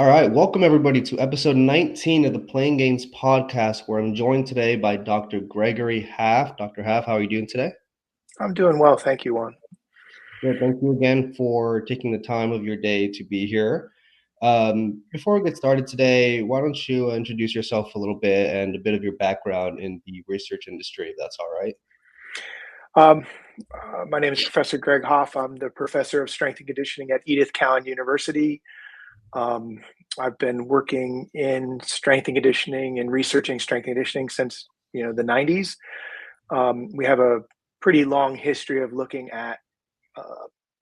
All right, welcome everybody to episode 19 of the Playing Games podcast, where I'm joined today by Dr. Gregory Haff. Dr. Haff, how are you doing today? I'm doing well, thank you, Juan. Good, thank you again for taking the time of your day to be here. Before we get started today, why don't you introduce yourself a little bit and a bit of your background in the research industry, if that's all right? My name is Professor Greg Haff. I'm the professor of strength and conditioning at Edith Cowan University. I've been working in strength and conditioning and researching strength and conditioning since the 90s. We have a pretty long history of looking at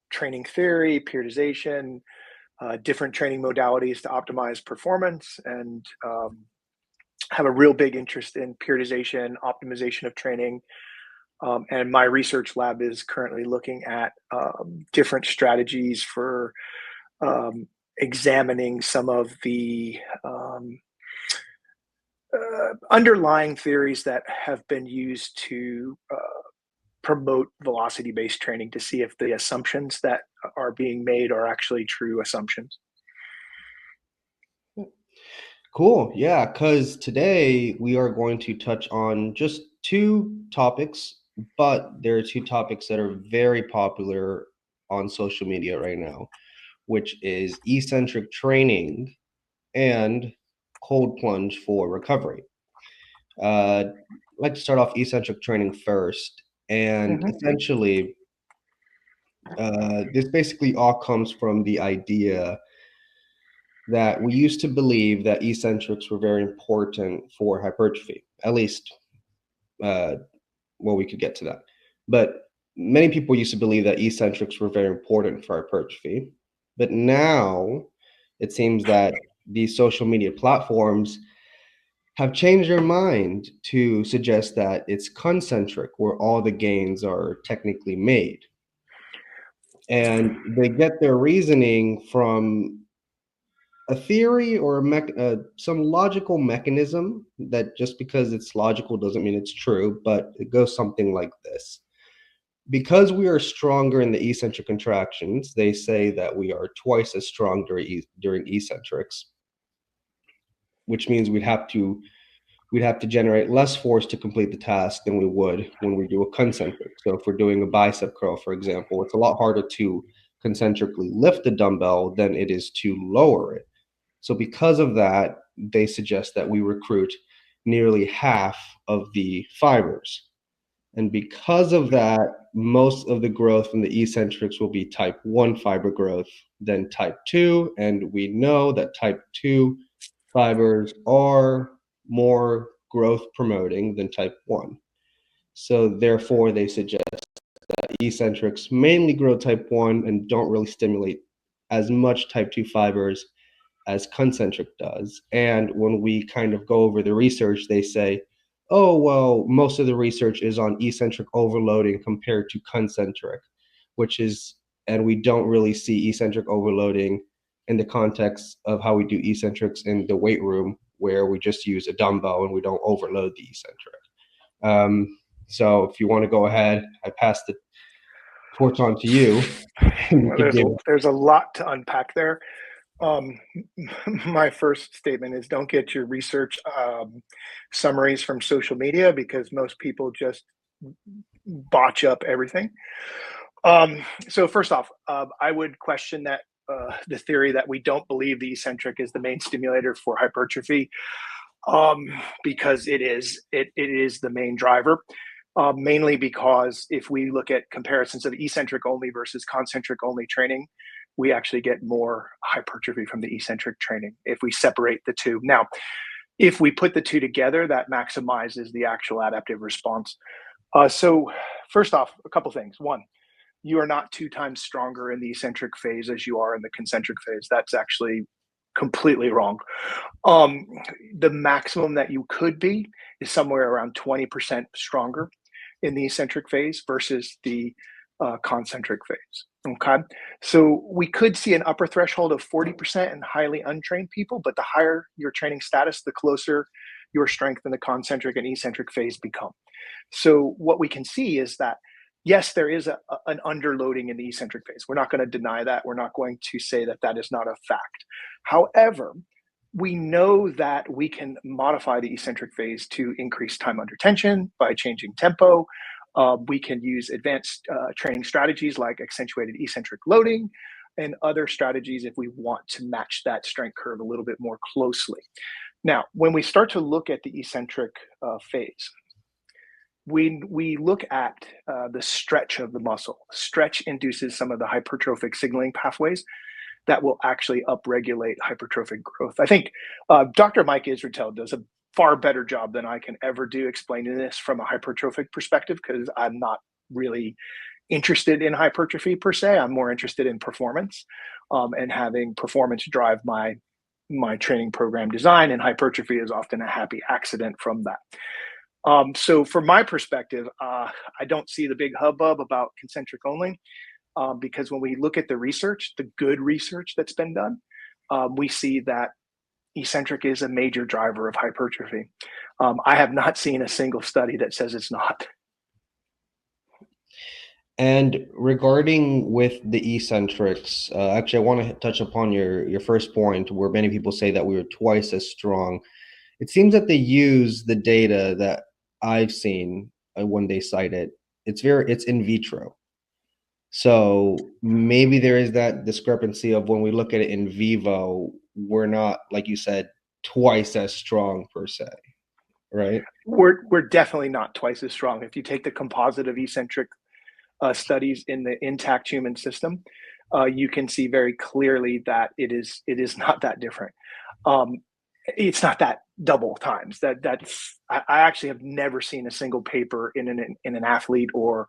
training theory, periodization, different training modalities to optimize performance, and have a real big interest in periodization, optimization of training. And my research lab is currently looking at different strategies for examining some of the underlying theories that have been used to promote velocity-based training, to see if the assumptions that are being made are actually true assumptions. Cool. Yeah, because today we are going to touch on just two topics, but there are two topics that are very popular on social media right now, which is eccentric training and cold plunge for recovery. I'd like to start off eccentric training first. And essentially, this basically all comes from the idea that we used to believe that eccentrics were very important for hypertrophy, at least, we could get to that. But many people used to believe that eccentrics were very important for hypertrophy. But now it seems that these social media platforms have changed their mind to suggest that it's concentric, where all the gains are technically made. And they get their reasoning from a theory or some logical mechanism that just because it's logical doesn't mean it's true, but it goes something like this. Because we are stronger in the eccentric contractions, they say that we are twice as strong during eccentrics, which means we'd have to generate less force to complete the task than we would when we do a concentric. So if we're doing a bicep curl, for example, it's a lot harder to concentrically lift the dumbbell than it is to lower it. So because of that, they suggest that we recruit nearly half of the fibers. And because of that, most of the growth in the eccentrics will be type 1 fiber growth than type 2. And we know that type 2 fibers are more growth promoting than type 1. So therefore, they suggest that eccentrics mainly grow type 1 and don't really stimulate as much type 2 fibers as concentric does. And when we kind of go over the research, they say, oh, well, most of the research is on eccentric overloading compared to concentric, and we don't really see eccentric overloading in the context of how we do eccentrics in the weight room, where we just use a dumbbell and we don't overload the eccentric. So if you want to go ahead, I pass the torch on to you. There's a lot to unpack there. My first statement is, don't get your research summaries from social media, because most people just botch up everything. So first off, I would question that the theory that we don't believe the eccentric is the main stimulator for hypertrophy, because it is the main driver. Mainly because if we look at comparisons of eccentric only versus concentric only training, we actually get more hypertrophy from the eccentric training if we separate the two. Now, if we put the two together, that maximizes the actual adaptive response. So first off, a couple things. One, you are not 2 times stronger in the eccentric phase as you are in the concentric phase. That's actually completely wrong. The maximum that you could be is somewhere around 20% stronger in the eccentric phase versus the concentric phase. Okay, so we could see an upper threshold of 40% in highly untrained people, but the higher your training status, the closer your strength in the concentric and eccentric phase become. So what we can see is that yes, there is an underloading in the eccentric phase. We're not going to deny that. We're not going to say that that is not a fact. However, we know that we can modify the eccentric phase to increase time under tension by changing tempo. We can use advanced training strategies like accentuated eccentric loading and other strategies if we want to match that strength curve a little bit more closely. Now, when we start to look at the eccentric phase, we look at the stretch of the muscle. Stretch induces some of the hypertrophic signaling pathways that will actually upregulate hypertrophic growth. I think Dr. Mike Israetel does a far better job than I can ever do explaining this from a hypertrophic perspective, because I'm not really interested in hypertrophy per se. I'm more interested in performance and having performance drive my training program design, and hypertrophy is often a happy accident from that. So from my perspective, I don't see the big hubbub about concentric only, because when we look at the research, the good research that's been done, we see that eccentric is a major driver of hypertrophy. I have not seen a single study that says it's not. And regarding with the eccentrics, actually, I want to touch upon your first point, where many people say that we were twice as strong. It seems that they use the data that I've seen when they cite it. It's in vitro. So maybe there is that discrepancy of when we look at it in vivo, we're not, like you said, twice as strong per se, right? We're definitely not twice as strong. If you take the composite of eccentric studies in the intact human system, you can see very clearly that it is not that different. It's not that double times. I actually have never seen a single paper in an athlete or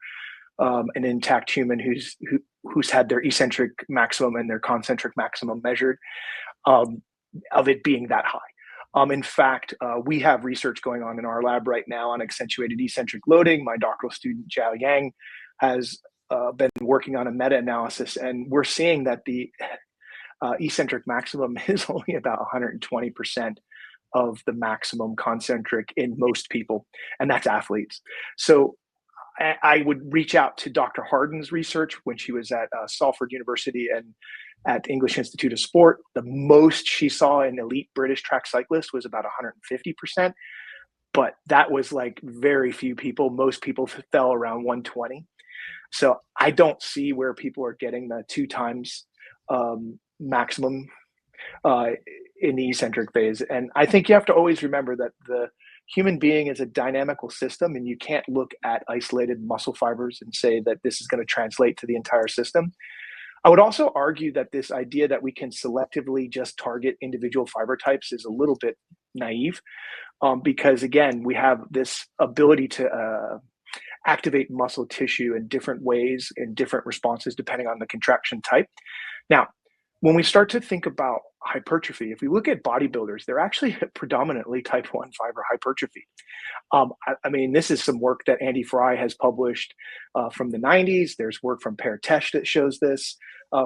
an intact human who's had their eccentric maximum and their concentric maximum measured, of it being that high. In fact, we have research going on in our lab right now on accentuated eccentric loading. My doctoral student, Jiao Yang, has been working on a meta-analysis, and we're seeing that the eccentric maximum is only about 120% of the maximum concentric in most people, and that's athletes. So I would reach out to Dr. Harden's research when she was at Salford University and at English Institute of Sport. The most she saw in elite British track cyclists was about 150%, but that was like very few people. Most people fell around 120. So I don't see where people are getting the 2 times maximum in the eccentric phase. And I think you have to always remember that the human being is a dynamical system, and you can't look at isolated muscle fibers and say that this is going to translate to the entire system. I would also argue that this idea that we can selectively just target individual fiber types is a little bit naive, because again, we have this ability to activate muscle tissue in different ways, in different responses, depending on the contraction type. Now, when we start to think about hypertrophy, if we look at bodybuilders, they're actually predominantly type 1 fiber hypertrophy. I mean, this is some work that Andy Fry has published from the 90s. There's work from Per Tesch that shows this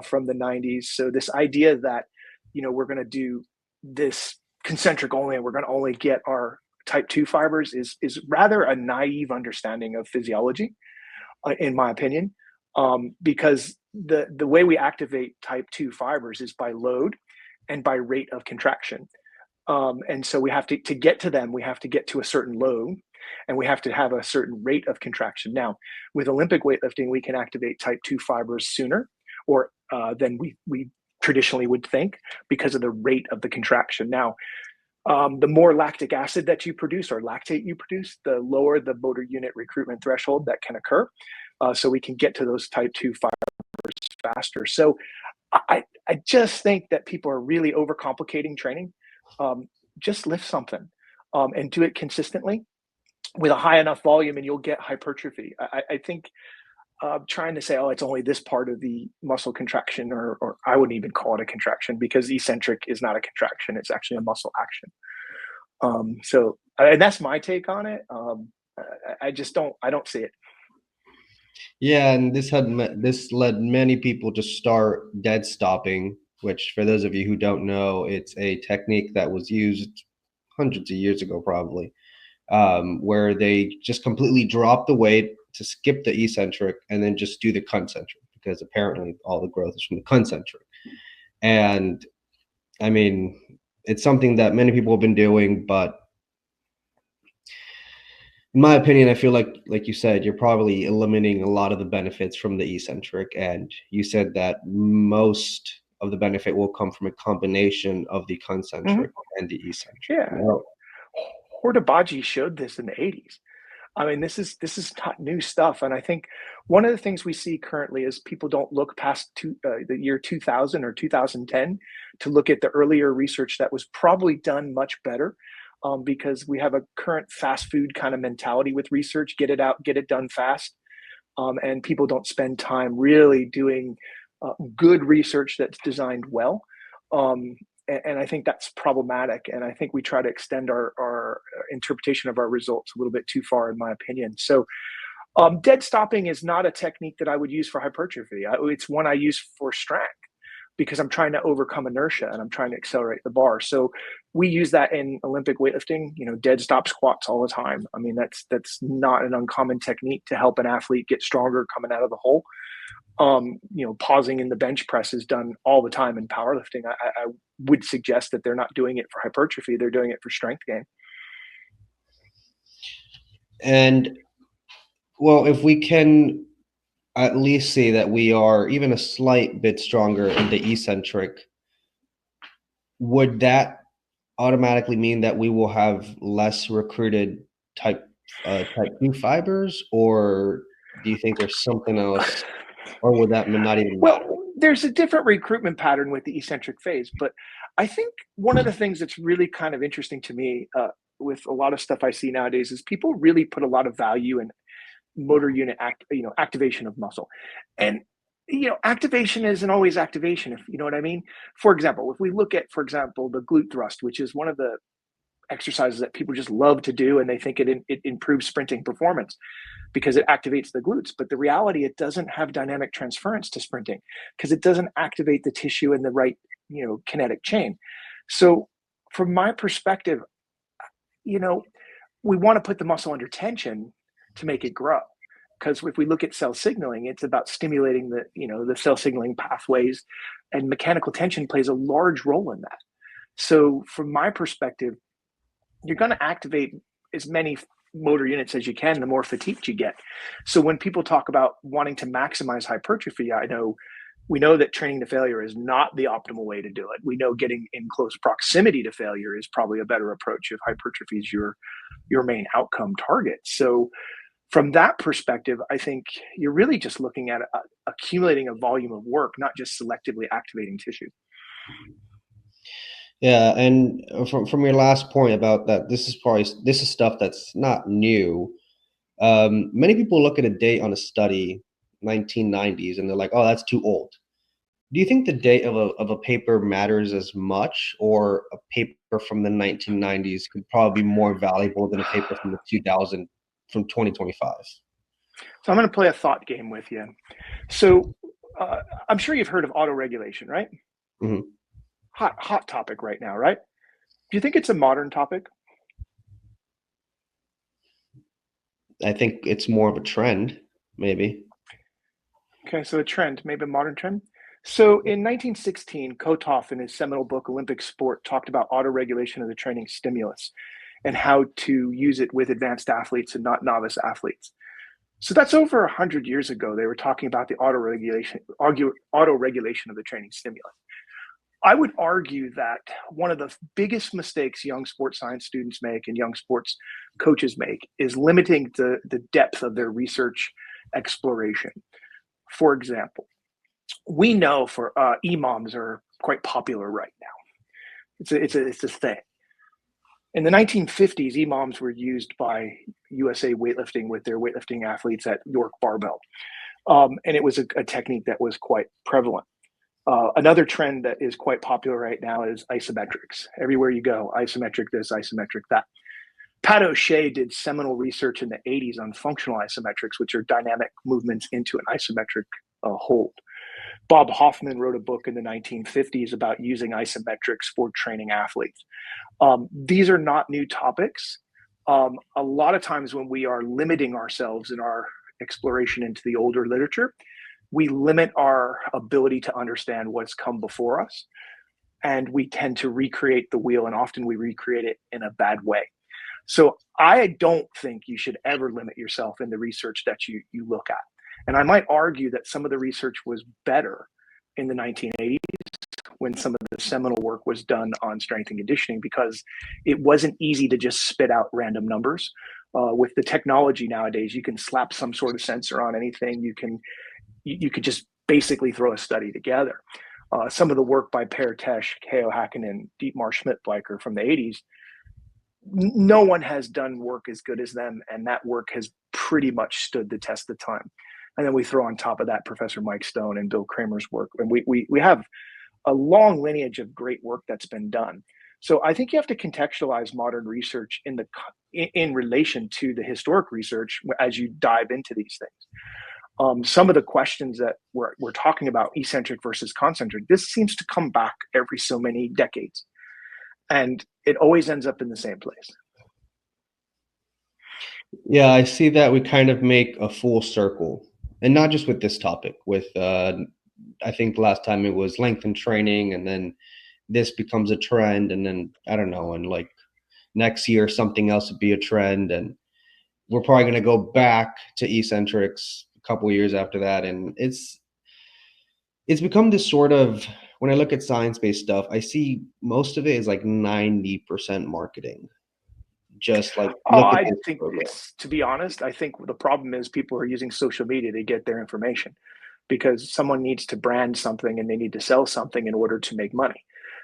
from the 90s. So this idea that, we're going to do this concentric only and we're going to only get our type 2 fibers is rather a naive understanding of physiology, in my opinion, because the way we activate type 2 fibers is by load and by rate of contraction. And so we have to get to them, we have to get to a certain load, and we have to have a certain rate of contraction. Now, with Olympic weightlifting, we can activate type 2 fibers sooner or than we traditionally would think, because of the rate of the contraction. Now, the more lactic acid that you produce or lactate you produce, the lower the motor unit recruitment threshold that can occur. So we can get to those type 2 fibers faster. So I just think that people are really overcomplicating training. Just lift something and do it consistently with a high enough volume, and you'll get hypertrophy. I think trying to say, oh, it's only this part of the muscle contraction, or I wouldn't even call it a contraction, because eccentric is not a contraction. It's actually a muscle action. So, and that's my take on it. I don't see it. Yeah, and this led many people to start dead stopping, which, for those of you who don't know, it's a technique that was used hundreds of years ago, probably, where they just completely drop the weight to skip the eccentric and then just do the concentric, because apparently all the growth is from the concentric. And I mean, it's something that many people have been doing, but in my opinion, I feel like you said, you're probably eliminating a lot of the benefits from the eccentric. And you said that most of the benefit will come from a combination of the concentric and the eccentric. Yeah. No. Hortabaji showed this in the 80s. I mean, this is not new stuff. And I think one of the things we see currently is people don't look past the year 2000 or 2010 to look at the earlier research that was probably done much better, because we have a current fast food kind of mentality with research: get it out, get it done fast. And people don't spend time really doing good research that's designed well. And I think that's problematic. And I think we try to extend our interpretation of our results a little bit too far, in my opinion. So dead stopping is not a technique that I would use for hypertrophy. It's one I use for strength, because I'm trying to overcome inertia and I'm trying to accelerate the bar. So we use that in Olympic weightlifting, dead stop squats all the time. I mean, that's not an uncommon technique to help an athlete get stronger coming out of the hole. Pausing in the bench press is done all the time in powerlifting. I would suggest that they're not doing it for hypertrophy. They're doing it for strength gain. And well, if we can at least say that we are even a slight bit stronger in the eccentric, would that automatically mean that we will have less recruited type 2 fibers, or do you think there's something else, or would that not even matter? Well, there's a different recruitment pattern with the eccentric phase, but I think one of the things that's really kind of interesting to me with a lot of stuff I see nowadays is people really put a lot of value in motor unit activation of muscle. And activation isn't always activation, if you know what I mean. For example, if we look at, for example, the glute thrust, which is one of the exercises that people just love to do, and they think it improves sprinting performance because it activates the glutes. But the reality, it doesn't have dynamic transference to sprinting, because it doesn't activate the tissue in the right kinetic chain. So from my perspective, we want to put the muscle under tension to make it grow. Because if we look at cell signaling, it's about stimulating the cell signaling pathways, and mechanical tension plays a large role in that. So from my perspective, you're going to activate as many motor units as you can, the more fatigued you get. So when people talk about wanting to maximize hypertrophy, we know that training to failure is not the optimal way to do it. We know getting in close proximity to failure is probably a better approach if hypertrophy is your main outcome target. So from that perspective, I think you're really just looking at accumulating a volume of work, not just selectively activating tissue. Yeah, and from your last point about that, this is stuff that's not new. Many people look at a date on a study, 1990s, and they're like, "Oh, that's too old." Do you think the date of a paper matters as much, or a paper from the 1990s could probably be more valuable than a paper from 2025? So I'm going to play a thought game with you. So I'm sure you've heard of autoregulation, right? Mm-hmm. Hot topic right now, right? Do you think it's a modern topic? I think it's more of a trend, maybe. Okay, so a trend, maybe a modern trend. So in 1916, Kotov, in his seminal book Olympic Sport, talked about autoregulation of the training stimulus and how to use it with advanced athletes and not novice athletes. So that's over 100 years ago. They were talking about the autoregulation of the training stimulus. I would argue that one of the biggest mistakes young sports science students make and young sports coaches make is limiting the depth of their research exploration. For example, we know for EMOMs are quite popular right now. It's a thing. In the 1950s, EMOMs were used by USA Weightlifting with their weightlifting athletes at York Barbell. And it was a technique that was quite prevalent. Another trend that is quite popular right now is isometrics. Everywhere you go, isometric this, isometric that. Pat O'Shea did seminal research in the 80s on functional isometrics, which are dynamic movements into an isometric hold. Bob Hoffman wrote a book in the 1950s about using isometrics for training athletes. These are not new topics. A lot of times when we are limiting ourselves in our exploration into the older literature, we limit our ability to understand what's come before us. And we tend to recreate the wheel, and often we recreate it in a bad way. So I don't think you should ever limit yourself in the research that you look at. And I might argue that some of the research was better in the 1980s when some of the seminal work was done on strength and conditioning, because it wasn't easy to just spit out random numbers. With the technology nowadays, you can slap some sort of sensor on anything. You could just basically throw a study together. Some of the work by Per Tesch, Keo Hakkinen, Dietmar Schmidt-Bleicher from the 80s, no one has done work as good as them, and that work has pretty much stood the test of time. And then we throw on top of that Professor Mike Stone and Bill Kramer's work, and we have a long lineage of great work that's been done. So I think you have to contextualize modern research in relation to the historic research as you dive into these things. Some of the questions that we're talking about, eccentric versus concentric, this seems to come back every so many decades, and it always ends up in the same place. Yeah, I see that we kind of make a full circle, and not just with this topic. With I think last time it was lengthened training, and then this becomes a trend, and then I don't know, and like next year something else would be a trend, and we're probably going to go back to eccentrics a couple of years after that, and it's become this sort of, when I look at science-based stuff, I see most of it is like 90% marketing. Just like look at I this think program. to be honest, I think the problem is people are using social media to get their information, because someone needs to brand something and they need to sell something in order to make money.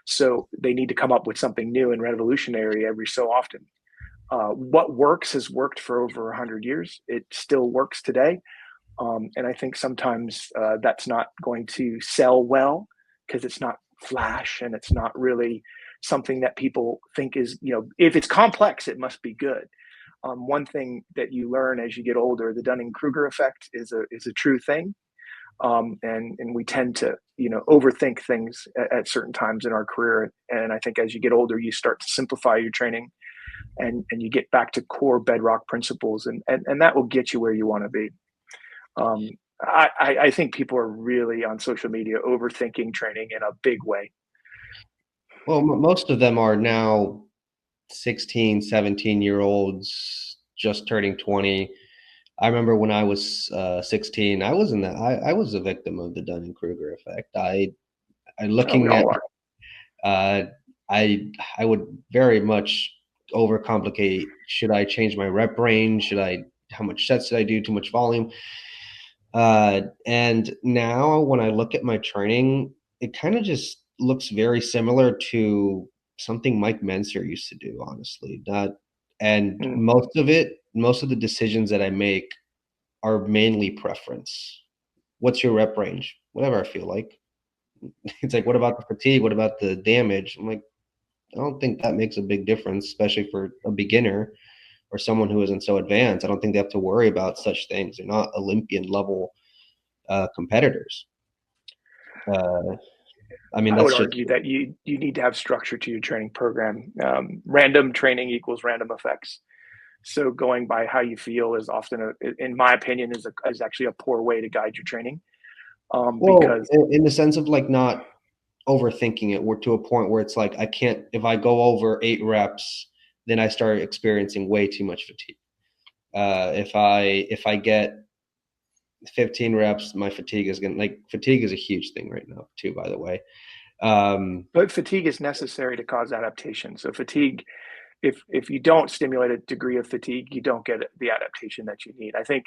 So they need to come up with something new and revolutionary every so often. What works has worked for over 100 years. It still works today. And I think sometimes that's not going to sell well because it's not flash and it's not really something that people think is, if it's complex, it must be good. One thing that you learn as you get older, the Dunning-Kruger effect is a true thing. And we tend to, overthink things at certain times in our career. And I think as you get older, you start to simplify your training and you get back to core bedrock principles, and that will get you where you want to be. I think people are really on social media overthinking training in a big way. Well, most of them are now 16, 17-year-olds just turning 20. I remember when I was 16, I was in that. I was a victim of the Dunning-Kruger effect. I looking at I would very much overcomplicate. Should I change my rep range? How much sets did I do? Too much volume. And now when I look at my training, it kind of just looks very similar to something Mike Menser used to do, honestly. And most of the decisions that I make are mainly preference. What's your rep range? Whatever I feel like. It's like, what about the fatigue? What about the damage? I'm like, I don't think that makes a big difference, especially for a beginner or someone who isn't so advanced. I don't think they have to worry about such things. They're not Olympian level competitors. I would argue that you need to have structure to your training program. Random training equals random effects. So going by how you feel is often, in my opinion, is actually a poor way to guide your training. Because in the sense of like not overthinking it, we're to a point where it's like, I can't, if I go over 8 reps, then I start experiencing way too much fatigue. If I get 15 reps, my fatigue is fatigue is a huge thing right now too, by the way. But fatigue is necessary to cause adaptation. So fatigue, if you don't stimulate a degree of fatigue, you don't get the adaptation that you need. I think,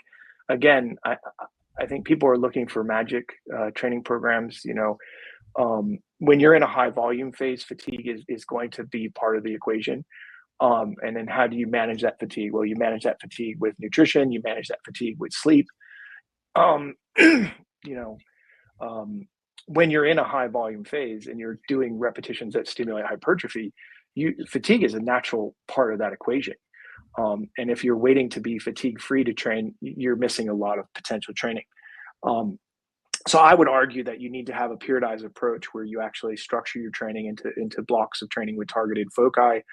again, I think people are looking for magic training programs. When you're in a high volume phase, fatigue is going to be part of the equation. And then how do you manage that fatigue? Well, you manage that fatigue with nutrition. You manage that fatigue with sleep. When you're in a high volume phase and you're doing repetitions that stimulate hypertrophy, fatigue is a natural part of that equation. And if you're waiting to be fatigue free to train, you're missing a lot of potential training. So I would argue that you need to have a periodized approach where you actually structure your training into blocks of training with targeted foci,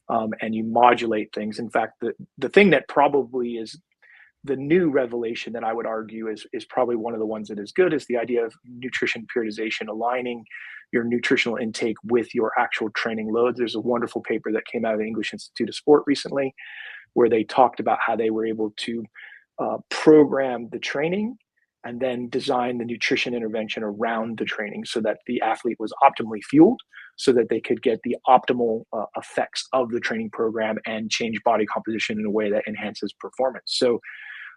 and you modulate things. In fact, the thing that probably is the new revelation that I would argue is probably one of the ones that is good is the idea of nutrition periodization, aligning your nutritional intake with your actual training loads. There's a wonderful paper that came out of the English Institute of Sport recently where they talked about how they were able to program the training and then design the nutrition intervention around the training so that the athlete was optimally fueled so that they could get the optimal effects of the training program and change body composition in a way that enhances performance. So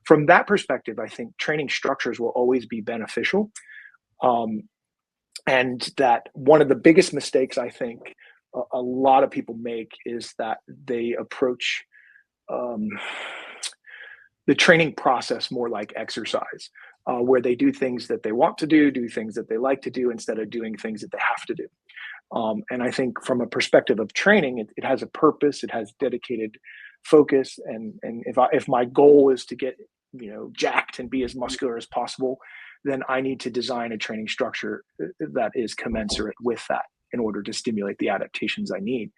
from that perspective, I think training structures will always be beneficial. And that one of the biggest mistakes I think a lot of people make is that they approach the training process more like exercise, where they do things that they want to do things that they like to do instead of doing things that they have to do. And I think from a perspective of training, it has a purpose, it has dedicated focus. And if my goal is to get, jacked and be as muscular as possible, then I need to design a training structure that is commensurate with that in order to stimulate the adaptations I need.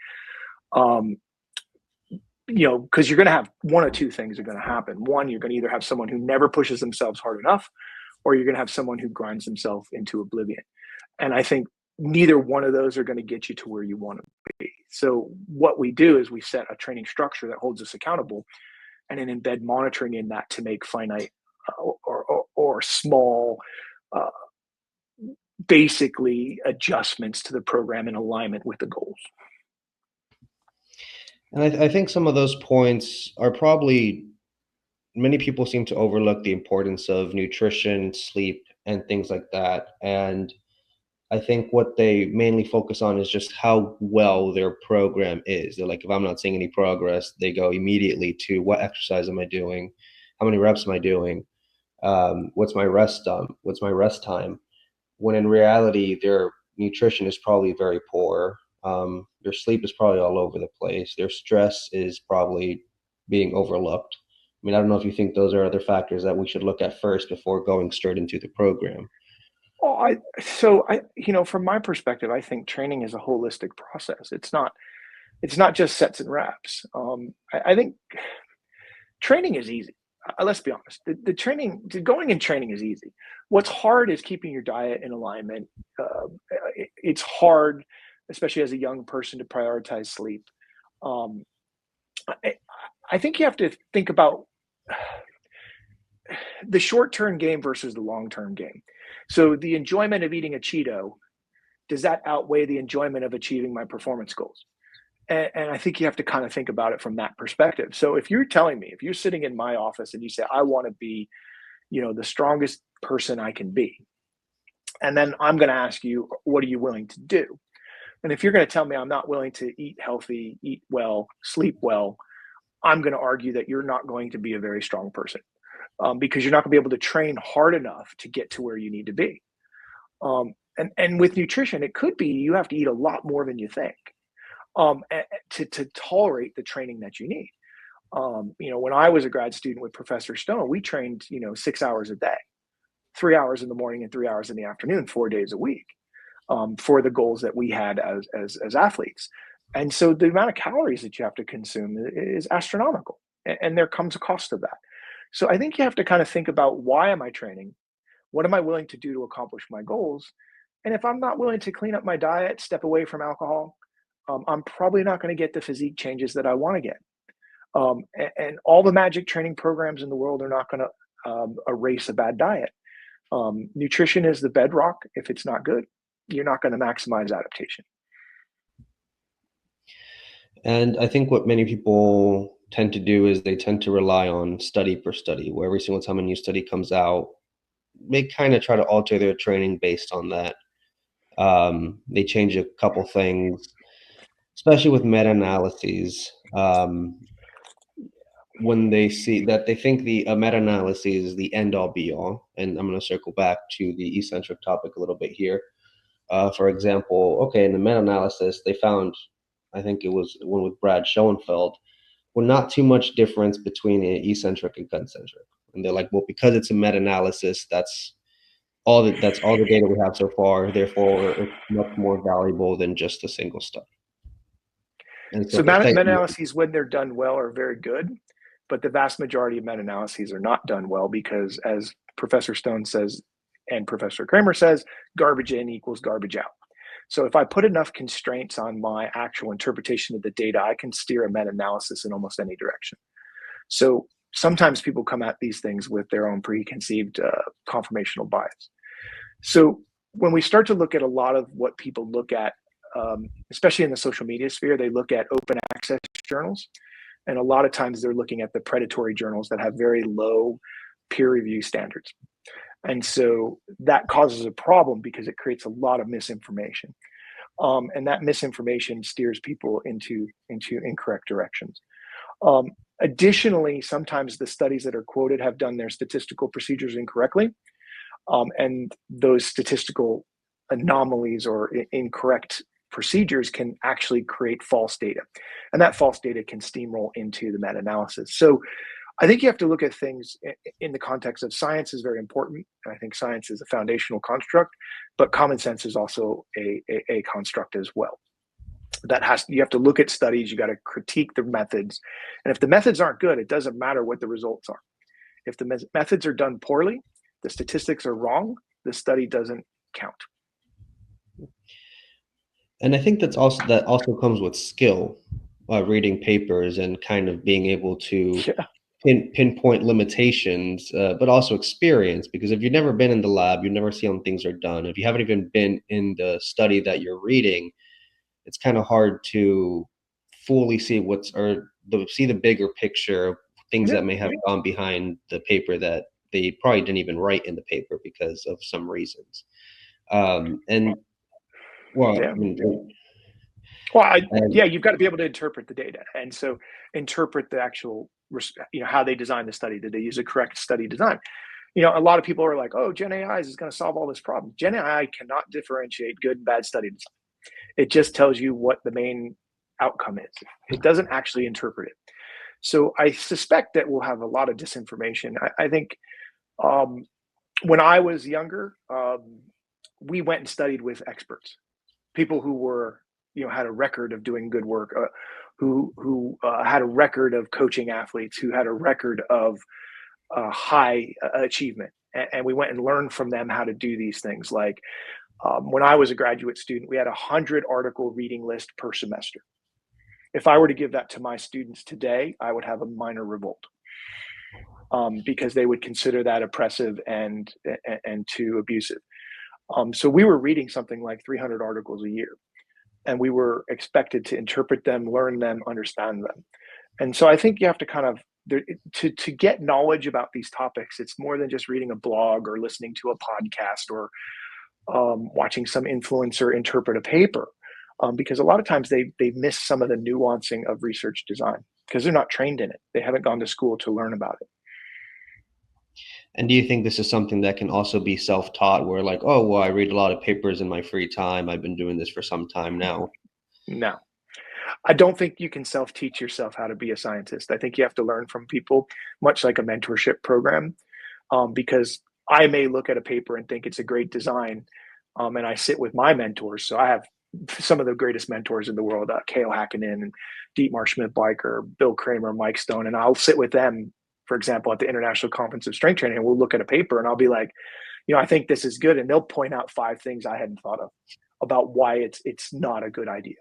Because you're going to have one of two things are going to happen. One, you're going to either have someone who never pushes themselves hard enough, or you're going to have someone who grinds themselves into oblivion. And I think neither one of those are going to get you to where you want to be. So what we do is we set a training structure that holds us accountable and then embed monitoring in that to make finite or small, basically adjustments to the program in alignment with the goals. And I think some of those points are probably, many people seem to overlook the importance of nutrition, sleep, and things like that. And I think what they mainly focus on is just how well their program is. They're like, if I'm not seeing any progress, they go immediately to what exercise am I doing? How many reps am I doing? What's my rest what's my rest time? When in reality, their nutrition is probably very poor. Their sleep is probably all over the place. Their stress is probably being overlooked. I mean, I don't know if you think those are other factors that we should look at first before going straight into the program. Well, from my perspective, I think training is a holistic process. It's not just sets and reps. I think training is easy. Let's be honest. Going in training is easy. What's hard is keeping your diet in alignment. It's hard, especially as a young person, to prioritize sleep. I think you have to think about the short-term game versus the long-term game. So the enjoyment of eating a Cheeto, does that outweigh the enjoyment of achieving my performance goals? And I think you have to kind of think about it from that perspective. So if you're sitting in my office and you say, I want to be, the strongest person I can be, and then I'm going to ask you, what are you willing to do? And if you're going to tell me I'm not willing to eat healthy, eat well, sleep well, I'm going to argue that you're not going to be a very strong person. Because you're not going to be able to train hard enough to get to where you need to be. And with nutrition, it could be you have to eat a lot more than you think to tolerate the training that you need. When I was a grad student with Professor Stone, we trained, 6 hours a day, 3 hours in the morning and 3 hours in the afternoon, 4 days a week, for the goals that we had as athletes. And so the amount of calories that you have to consume is astronomical, and there comes a cost of that. So I think you have to kind of think about, why am I training? What am I willing to do to accomplish my goals? And if I'm not willing to clean up my diet, step away from alcohol, I'm probably not going to get the physique changes that I want to get. And all the magic training programs in the world are not going to erase a bad diet. Nutrition is the bedrock. If it's not good, you're not going to maximize adaptation. And I think what many people tend to do is they tend to rely on study per study, where every single time a new study comes out, they kind of try to alter their training based on that. They change a couple things, especially with meta-analyses. When they see that, they think the meta-analysis is the end-all be-all. And I'm going to circle back to the eccentric topic a little bit here. For example, okay, in the meta-analysis, they found, I think it was one with Brad Schoenfeld, well, not too much difference between an eccentric and concentric. And they're like, well, because it's a meta-analysis, that's all the data we have so far. Therefore, it's much more valuable than just a single study. And so meta-analyses, when they're done well, are very good. but the vast majority of meta-analyses are not done well because, as Professor Stone says and Professor Kramer says, garbage in equals garbage out. So if I put enough constraints on my actual interpretation of the data, I can steer a meta-analysis in almost any direction. So sometimes people come at these things with their own preconceived confirmational bias. So when we start to look at a lot of what people look at, especially in the social media sphere, they look at open access journals. And a lot of times they're looking at the predatory journals that have very low peer review standards. And so that causes a problem because it creates a lot of misinformation. And that misinformation steers people into incorrect directions. Additionally, sometimes the studies that are quoted have done their statistical procedures incorrectly. And those statistical anomalies or incorrect procedures can actually create false data. And that false data can steamroll into the meta-analysis. So I think you have to look at things in the context of science is very important. I think science is a foundational construct, but common sense is also a construct as well. You have to look at studies, you got to critique the methods. And if the methods aren't good, it doesn't matter what the results are. If the methods are done poorly, the statistics are wrong, the study doesn't count. And I think that also comes with skill, reading papers and kind of being able to pinpoint limitations, but also experience. Because if you've never been in the lab, you never see how things are done. If you haven't even been in the study that you're reading, it's kind of hard to fully see see the bigger picture of things that may have gone behind the paper that they probably didn't even write in the paper because of some reasons. You've got to be able to interpret the data, and so interpret the actual, how they designed the study. Did they use a correct study design? A lot of people are like, "Oh, Gen AI is going to solve all this problem." Gen AI cannot differentiate good and bad study design. It just tells you what the main outcome is. It doesn't actually interpret it. So I suspect that we'll have a lot of disinformation. I think when I was younger, we went and studied with experts, people who were, had a record of doing good work, who had a record of coaching athletes, who had a record of high achievement. And we went and learned from them how to do these things. Like when I was a graduate student, we had 100 article reading list per semester. If I were to give that to my students today, I would have a minor revolt. Because they would consider that oppressive and too abusive. So we were reading something like 300 articles a year, and we were expected to interpret them, learn them, understand them. And so I think you have to kind of, to get knowledge about these topics, it's more than just reading a blog or listening to a podcast or watching some influencer interpret a paper, because a lot of times they miss some of the nuancing of research design because they're not trained in it. They haven't gone to school to learn about it. And do you think this is something that can also be self-taught, where like, oh, well, I read a lot of papers in my free time. I've been doing this for some time now? No, I don't think you can self-teach yourself how to be a scientist. I think you have to learn from people, much like a mentorship program, because I may look at a paper and think it's a great design, and I sit with my mentors. So I have some of the greatest mentors in the world, Cale Hakkinen and Dietmar Schmidt-Biker, Bill Kramer, Mike Stone, and I'll sit with them, for example, at the International Conference of Strength Training, and we'll look at a paper and I'll be like, I think this is good. And they'll point out 5 things I hadn't thought of about why it's not a good idea.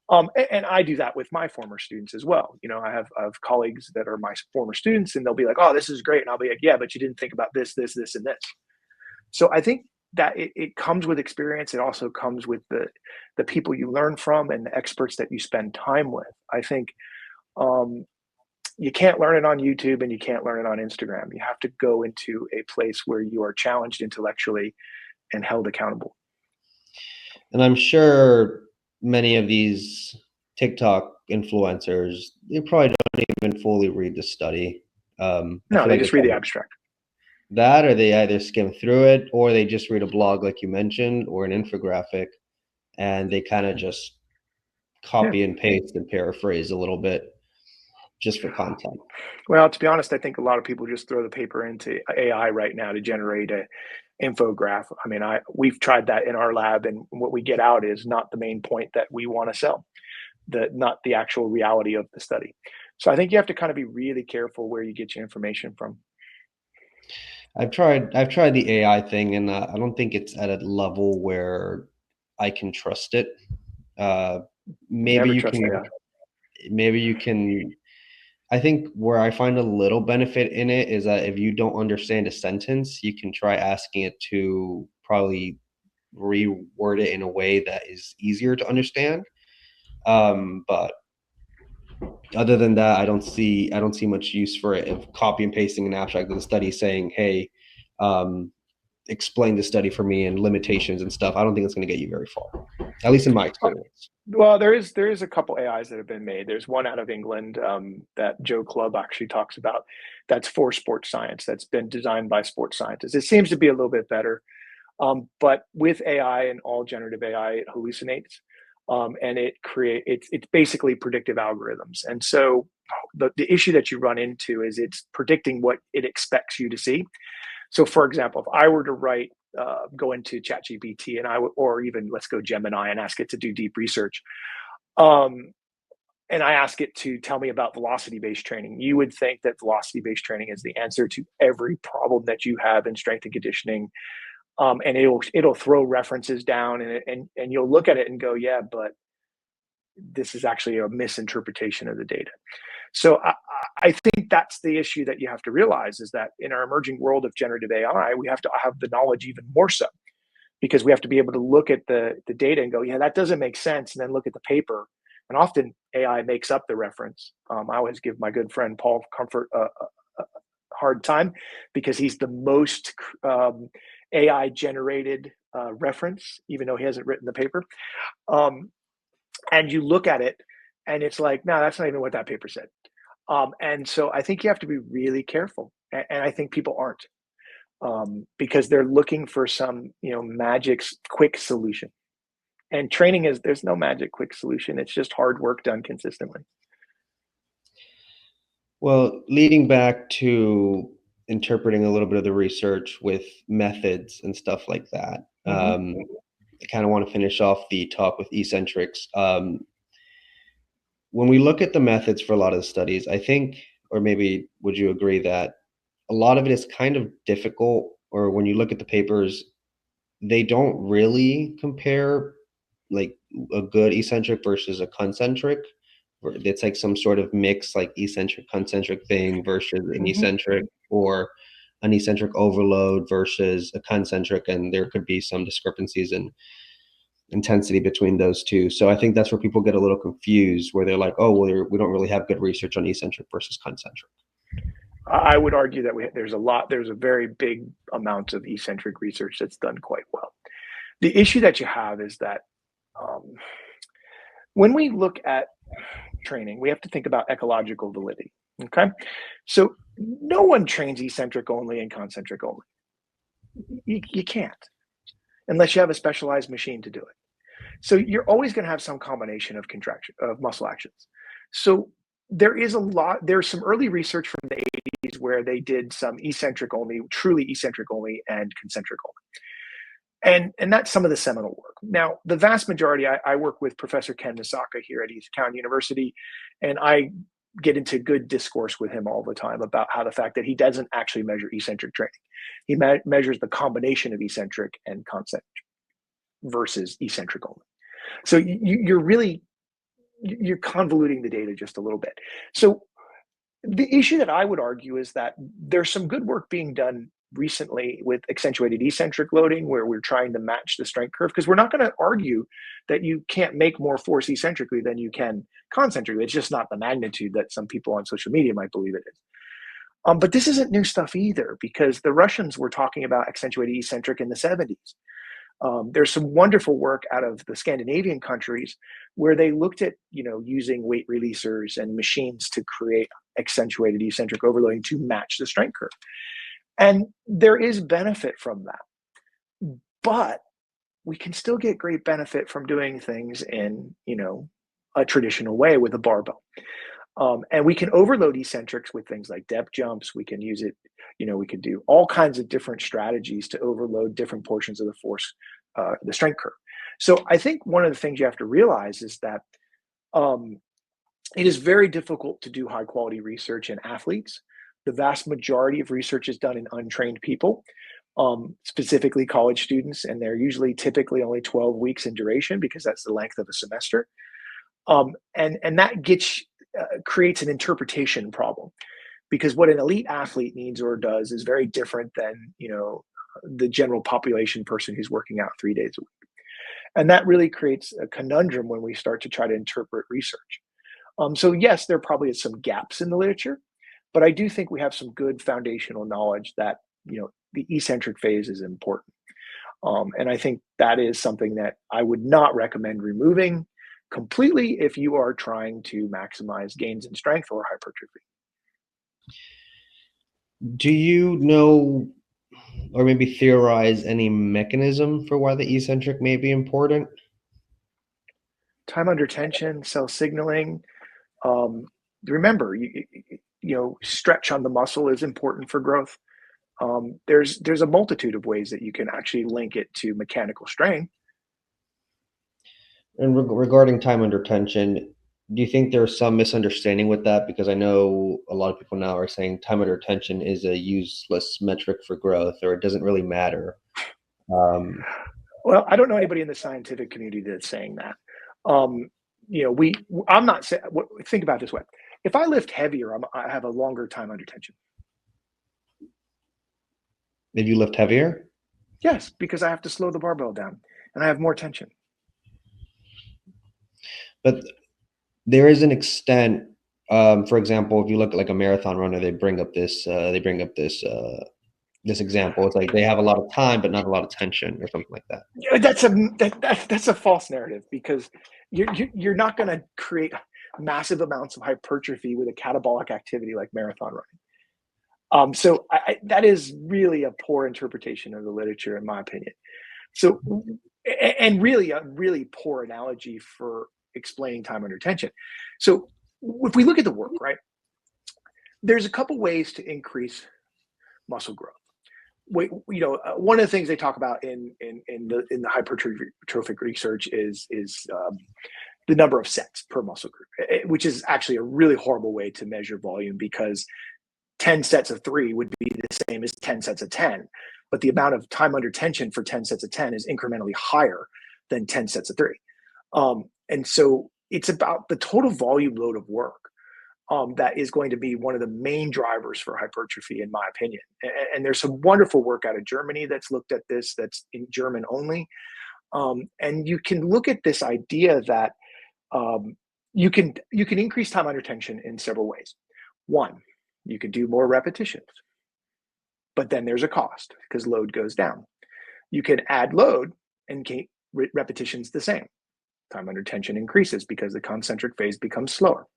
And I do that with my former students as well. I have colleagues that are my former students, and they'll be like, oh, this is great. And I'll be like, yeah, but you didn't think about this, this, this, and this. So I think that it comes with experience. It also comes with the people you learn from and the experts that you spend time with. I think you can't learn it on YouTube and you can't learn it on Instagram. You have to go into a place where you are challenged intellectually and held accountable. And I'm sure many of these TikTok influencers, they probably don't even fully read the study. No, they just read the abstract. That, or they either skim through it, or they just read a blog like you mentioned, or an infographic, and they kind of just copy and paste and paraphrase a little bit just for content. Well, to be honest, I think a lot of people just throw the paper into AI right now to generate a infograph. I mean, we've tried that in our lab, and what we get out is not the main point that we want to sell, not the actual reality of the study. So I think you have to kind of be really careful where you get your information from. I've tried the AI thing, and I don't think it's at a level where I can trust it. Uh, maybe Never you trust can, AI. maybe you can. I think where I find a little benefit in it is that if you don't understand a sentence, you can try asking it to probably reword it in a way that is easier to understand. But other than that, I don't see much use for it of copy and pasting an abstract of the study saying, "Hey, um, explain the study for me and limitations and stuff." I don't think it's going to get you very far, at least in my experience. Well, there is a couple AIs that have been made. There's one out of England that Joe Clubb actually talks about. That's for sports science. That's been designed by sports scientists. It seems to be a little bit better, but with AI and all generative AI, it hallucinates, and it's basically predictive algorithms. And so the issue that you run into is it's predicting what it expects you to see. So, for example, if I were to go into ChatGPT and or even let's go Gemini and ask it to do deep research, um, and I ask it to tell me about velocity-based training, you would think that velocity-based training is the answer to every problem that you have in strength and conditioning, and it'll throw references down, and you'll look at it and go, yeah, but this is actually a misinterpretation of the data. So I think that's the issue that you have to realize is that in our emerging world of generative AI, we have to have the knowledge even more so because we have to be able to look at the data and go, yeah, that doesn't make sense, and then look at the paper. And often AI makes up the reference. I always give my good friend Paul Comfort a hard time because he's the most AI generated reference, even though he hasn't written the paper. Um, and you look at it, and it's like, no, that's not even what that paper said. And so I think you have to be really careful, and I think people aren't because they're looking for some, magic quick solution. And training is there's no magic quick solution. It's just hard work done consistently. Well, leading back to interpreting a little bit of the research with methods and stuff like that, Hmm. I kind of want to finish off the talk with eccentrics. When we look at the methods for a lot of the studies, I think, or maybe would you agree that a lot of it is kind of difficult, or when you look at the papers, they don't really compare like a good eccentric versus a concentric. It's like some sort of mix, like eccentric concentric thing versus an Hmm. eccentric, or an eccentric overload versus a concentric, and there could be some discrepancies in intensity between those two. So I think that's where people get a little confused, where they're like, "Oh, well, we don't really have good research on eccentric versus concentric." I would argue that there's a very big amount of eccentric research that's done quite well. The issue that you have is that um, when we look at training, we have to think about ecological validity. Okay. So no one trains eccentric only and concentric only. You can't unless you have a specialized machine to do it. So you're always going to have some combination of contraction of muscle actions. So there's some early research from the 80s where they did some eccentric only, truly eccentric only, and concentric only. And that's some of the seminal work. Now, the vast majority, I work with Professor Ken Misaka here at Edith Cowan University, and I get into good discourse with him all the time about how the fact that he doesn't actually measure eccentric training. He measures the combination of eccentric and concentric versus eccentric only. So you're convoluting the data just a little bit. So the issue that I would argue is that there's some good work being done recently with accentuated eccentric loading where we're trying to match the strength curve because we're not going to argue that you can't make more force eccentrically than you can concentrically. It's just not the magnitude that some people on social media might believe it is. But this isn't new stuff either because the Russians were talking about accentuated eccentric in the 70s. There's some wonderful work out of the Scandinavian countries where they looked at, using weight releasers and machines to create accentuated eccentric overloading to match the strength curve. And there is benefit from that, but we can still get great benefit from doing things in, a traditional way with a barbell. And we can overload eccentrics with things like depth jumps. We can use it, we can do all kinds of different strategies to overload different portions of the force, the strength curve. So I think one of the things you have to realize is that um, It is very difficult to do high quality research in athletes. The vast majority of research is done in untrained people, specifically college students, and they're usually typically only 12 weeks in duration because that's the length of a semester. And that creates an interpretation problem because what an elite athlete needs or does is very different than the general population person who's working out 3 days a week. And that really creates a conundrum when we start to try to interpret research. So yes, there probably is some gaps in the literature, but I do think we have some good foundational knowledge that the eccentric phase is important. And I think that is something that I would not recommend removing completely if you are trying to maximize gains in strength or hypertrophy. Do you know or maybe theorize any mechanism for why the eccentric may be important? Time under tension, cell signaling. Remember, stretch on the muscle is important for growth. There's a multitude of ways that you can actually link it to mechanical strength. And regarding time under tension, do you think there's some misunderstanding with that? Because I know a lot of people now are saying time under tension is a useless metric for growth, or it doesn't really matter. Well, I don't know anybody in the scientific community that's saying that. I'm not saying. Think about it this way: if I lift heavier, I have a longer time under tension. If you lift heavier? Yes, because I have to slow the barbell down, and I have more tension. But there is an extent. For example, if you look at like a marathon runner, they bring up this. This example. It's like they have a lot of time, but not a lot of tension, or something like that. Yeah, that's a false narrative because you're not going to create massive amounts of hypertrophy with a catabolic activity like marathon running. So that is really a poor interpretation of the literature, in my opinion. So, and really a really poor analogy for explaining time under tension. So, if we look at the work, right, there's a couple ways to increase muscle growth. One of the things they talk about in the hypertrophic research is the number of sets per muscle group, which is actually a really horrible way to measure volume because 10 sets of 3 would be the same as 10 sets of 10, but the amount of time under tension for 10 sets of 10 is incrementally higher than 10 sets of 3. And so it's about the total volume load of work that is going to be one of the main drivers for hypertrophy, in my opinion. And there's some wonderful work out of Germany that's looked at this, that's in German only. And you can look at this idea that you can increase time under tension in several ways. One, you can do more repetitions, but then there's a cost because load goes down. You can add load and keep repetitions the same. Time under tension increases because the concentric phase becomes slower.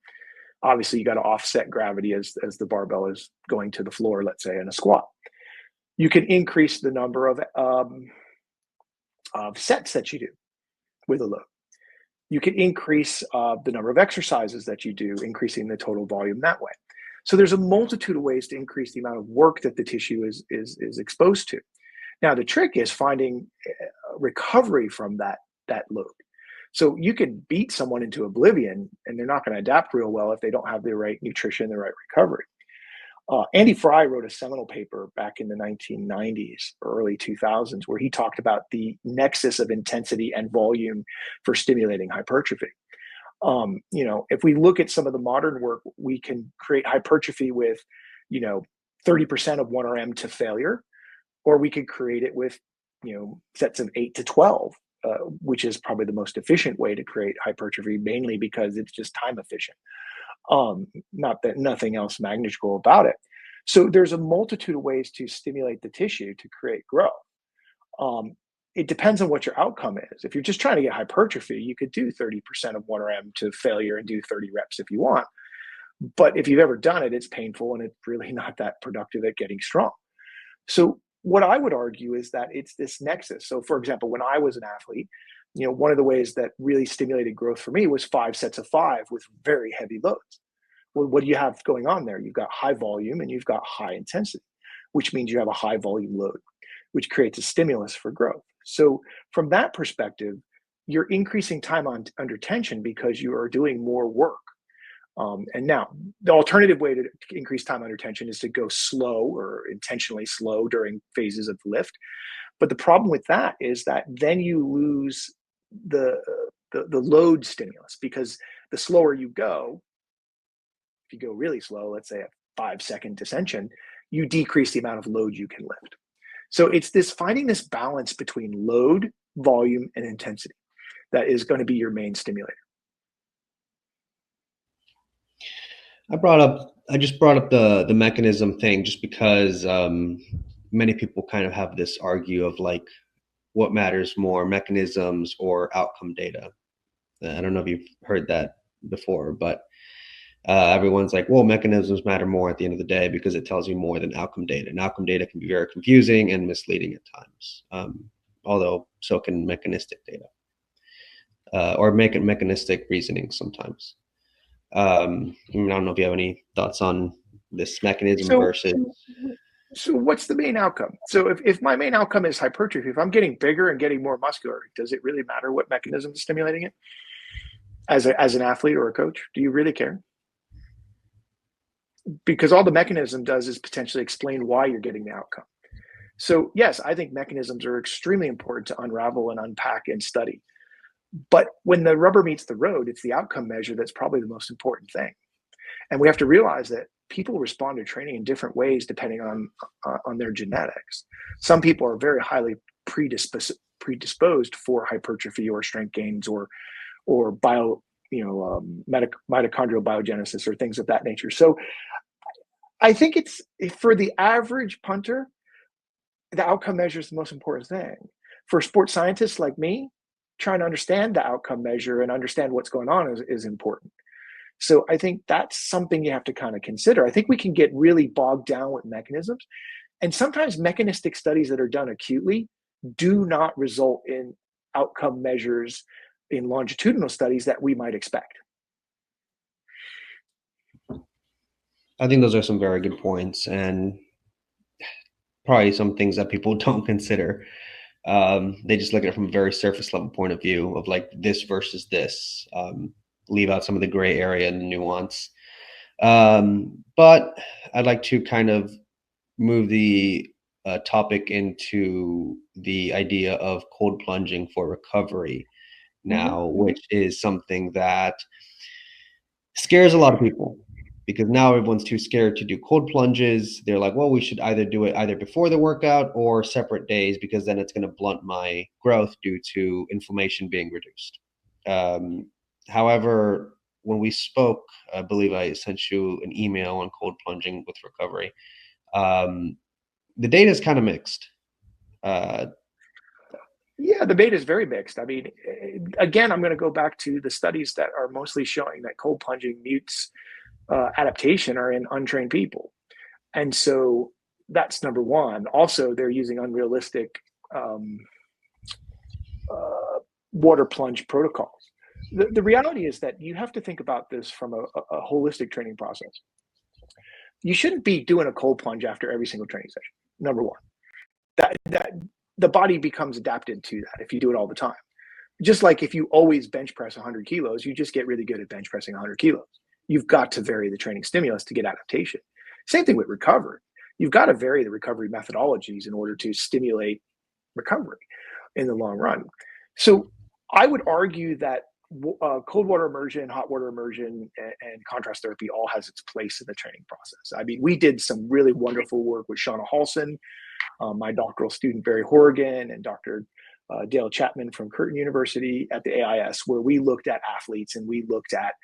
Obviously, you got to offset gravity as the barbell is going to the floor, let's say in a squat. You can increase the number of sets that you do with a load. You can increase the number of exercises that you do, increasing the total volume that way. So there's a multitude of ways to increase the amount of work that the tissue is exposed to. Now, the trick is finding recovery from that load. So you can beat someone into oblivion and they're not going to adapt real well if they don't have the right nutrition, the right recovery. Andy Fry wrote a seminal paper back in the 1990s, early 2000s, where he talked about the nexus of intensity and volume for stimulating hypertrophy. If we look at some of the modern work, we can create hypertrophy with, 30% of 1RM to failure, or we could create it with, sets of 8 to 12. Which is probably the most efficient way to create hypertrophy, mainly because it's just time efficient. Not that nothing else magical about it. So there's a multitude of ways to stimulate the tissue to create growth. It depends on what your outcome is. If you're just trying to get hypertrophy, you could do 30% of 1RM to failure and do 30 reps if you want. But if you've ever done it, it's painful and it's really not that productive at getting strong. So what I would argue is that it's this nexus. So for example, when I was an athlete, one of the ways that really stimulated growth for me was 5 sets of 5 with very heavy loads. Well, what do you have going on there? You've got high volume and you've got high intensity, which means you have a high volume load, which creates a stimulus for growth. So from that perspective, you're increasing time under tension because you are doing more work. And now, the alternative way to increase time under tension is to go slow or intentionally slow during phases of the lift. But the problem with that is that then you lose the load stimulus, because the slower you go, if you go really slow, let's say a 5-second descension, you decrease the amount of load you can lift. So it's this finding this balance between load, volume, and intensity that is going to be your main stimulator. I just brought up the mechanism thing just because many people kind of have this argue of like what matters more, mechanisms or outcome data. I don't know if you've heard that before, but everyone's like, well, mechanisms matter more at the end of the day because it tells you more than outcome data. And outcome data can be very confusing and misleading at times, although so can mechanistic data or make it mechanistic reasoning sometimes. I don't know if you have any thoughts on this mechanism versus. So what's the main outcome? So if my main outcome is hypertrophy, if I'm getting bigger and getting more muscular, does it really matter what mechanism is stimulating it? As an athlete or a coach, do you really care? Because all the mechanism does is potentially explain why you're getting the outcome. So yes, I think mechanisms are extremely important to unravel and unpack and study. But when the rubber meets the road, it's the outcome measure that's probably the most important thing. And we have to realize that people respond to training in different ways depending on their genetics. Some people are very highly predisposed for hypertrophy or strength gains or mitochondrial biogenesis or things of that nature. So I think it's, for the average punter, the outcome measure is the most important thing. For sports scientists like me, trying to understand the outcome measure and understand what's going on is important. So I think that's something you have to kind of consider. I think we can get really bogged down with mechanisms. And sometimes mechanistic studies that are done acutely do not result in outcome measures in longitudinal studies that we might expect. I think those are some very good points and probably some things that people don't consider. They just look at it from a very surface level point of view of like this versus this, leave out some of the gray area and the nuance. But I'd like to kind of move the topic into the idea of cold plunging for recovery now, which is something that scares a lot of people because now everyone's too scared to do cold plunges. They're like, well, we should either do it either before the workout or separate days because then it's going to blunt my growth due to inflammation being reduced. However, when we spoke, I believe I sent you an email on cold plunging with recovery. The data is kind of mixed. Yeah, the data is very mixed. I mean, again, I'm going to go back to the studies that are mostly showing that cold plunging mutes adaptation are in untrained people. And so that's number one. Also, they're using unrealistic water plunge protocols. The reality is that you have to think about this from a holistic training process. You shouldn't be doing a cold plunge after every single training session, number one. That the body becomes adapted to that if you do it all the time. Just like if you always bench press 100 kilos, you just get really good at bench pressing 100 kilos. You've got to vary the training stimulus to get adaptation. Same thing with recovery. You've got to vary the recovery methodologies in order to stimulate recovery in the long run. So I would argue that cold water immersion, hot water immersion, and contrast therapy all has its place in the training process. I mean, we did some really wonderful work with Shauna Halson, my doctoral student Barry Horrigan, and Dr. Dale Chapman from Curtin University at the AIS, where we looked at athletes and we looked at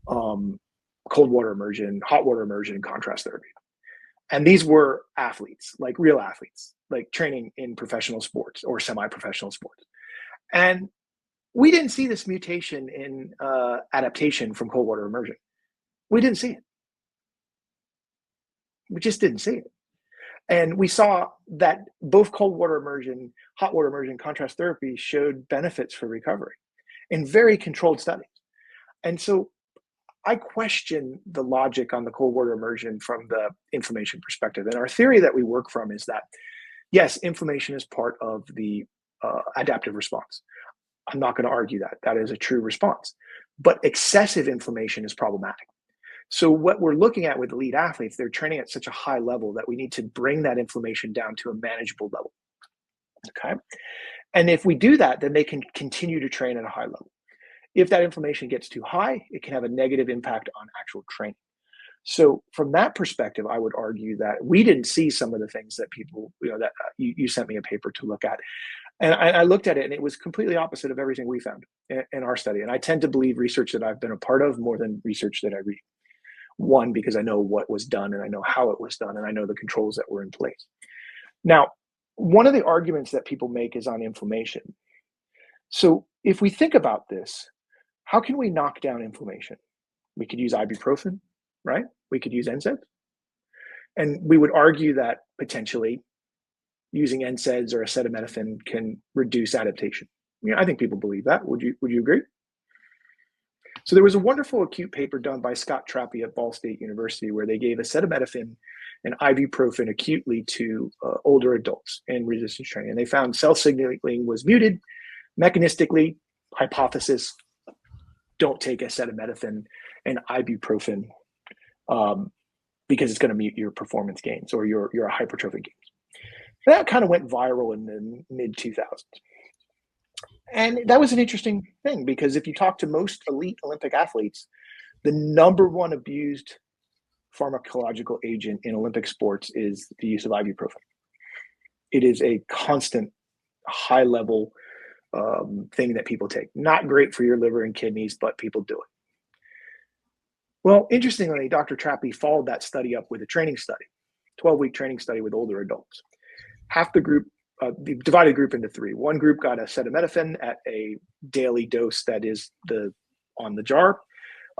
cold water immersion, hot water immersion, and contrast therapy. And these were athletes, like real athletes, like training in professional sports or semi-professional sports. And we didn't see this mutation in adaptation from cold water immersion. We didn't see it. We just didn't see it. And we saw that both cold water immersion, hot water immersion, contrast therapy showed benefits for recovery in very controlled studies. And so I question the logic on the cold water immersion from the inflammation perspective. And our theory that we work from is that, yes, inflammation is part of the adaptive response. I'm not going to argue that. That is a true response. But excessive inflammation is problematic. So what we're looking at with elite athletes, they're training at such a high level that we need to bring that inflammation down to a manageable level. Okay. And if we do that, then they can continue to train at a high level. If that inflammation gets too high, it can have a negative impact on actual training. So from that perspective, I would argue that we didn't see some of the things that people, that you sent me a paper to look at. And I looked at it, and it was completely opposite of everything we found in our study. And I tend to believe research that I've been a part of more than research that I read. One, because I know what was done, and I know how it was done, and I know the controls that were in place. Now, one of the arguments that people make is on inflammation. So if we think about this, how can we knock down inflammation? We could use ibuprofen, right? We could use NSAIDs. And we would argue that potentially using NSAIDs or acetaminophen can reduce adaptation. I think people believe that. Would you agree? So there was a wonderful acute paper done by Scott Trappy at Ball State University where they gave acetaminophen and ibuprofen acutely to older adults in resistance training. And they found cell signaling was muted. Mechanistically, hypothesis, don't take acetaminophen and ibuprofen because it's going to mute your performance gains or your hypertrophic gains. That kind of went viral in the mid-2000s. And that was an interesting thing because if you talk to most elite Olympic athletes, the number one abused pharmacological agent in Olympic sports is the use of ibuprofen. It is a constant high-level thing that people take. Not great for your liver and kidneys, but people do it. Well, interestingly, Dr. Trappy followed that study up with a training study, 12-week training study with older adults. Half the group, the divided group into three. One group got acetaminophen at a daily dose that is on the jar,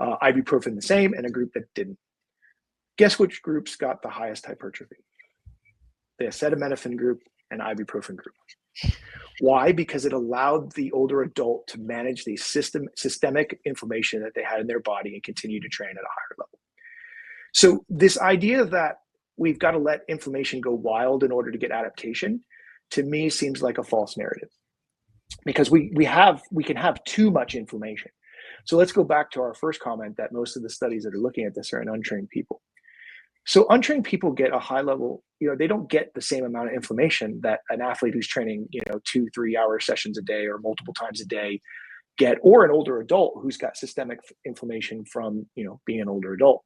ibuprofen the same, and a group that didn't. Guess which groups got the highest hypertrophy? The acetaminophen group and ibuprofen group. Why? Because it allowed the older adult to manage the systemic inflammation that they had in their body and continue to train at a higher level. So this idea that we've got to let inflammation go wild in order to get adaptation, to me, seems like a false narrative because we can have too much inflammation. So let's go back to our first comment that most of the studies that are looking at this are in untrained people. So untrained people get a high level, they don't get the same amount of inflammation that an athlete who's training, 2-3 hour sessions a day or multiple times a day get, or an older adult who's got systemic inflammation from, being an older adult.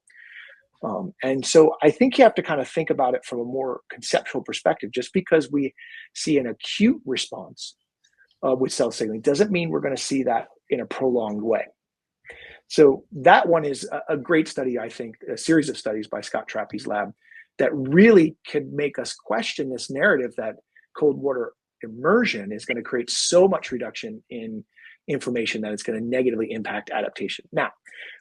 And so I think you have to kind of think about it from a more conceptual perspective. Just because we see an acute response with cell signaling doesn't mean we're going to see that in a prolonged way. So that one is a great study, I think, a series of studies by Scott Trappy's lab that really can make us question this narrative that cold water immersion is going to create so much reduction in inflammation that it's going to negatively impact adaptation. Now,